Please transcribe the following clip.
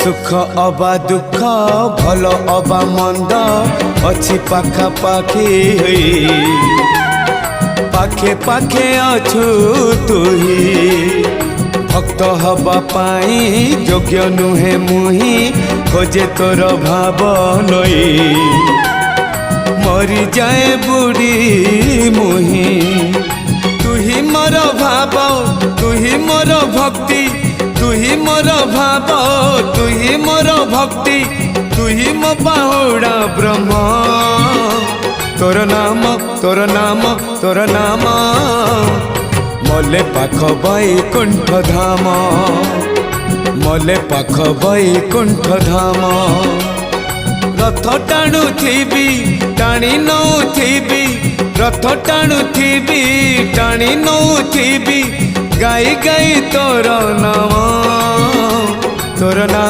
सुख अबा दुख भल अबा मंद अच्छी पाखापाखी पाखे पाखे अछु तुही भक्त हवा पाई योग्य नुहे मुही खोजे तोर भाव लई मरी जाए बुढ़ी मुही तुही मोर भाव तुही मोर भक्ति तुही मोर भाव तुही मोर भक्ति तुही मो बाहुड़ा ब्रह्म तोर नाम तोर नाम तोर नाम मले पाख बैकुंठ धाम मले पाख बैकुंठ धाम रथ टाणु थी टाणी नौ थी रथ टाणु थी टाणी नौ थी गाई गाई तोर नाम तोर नाम।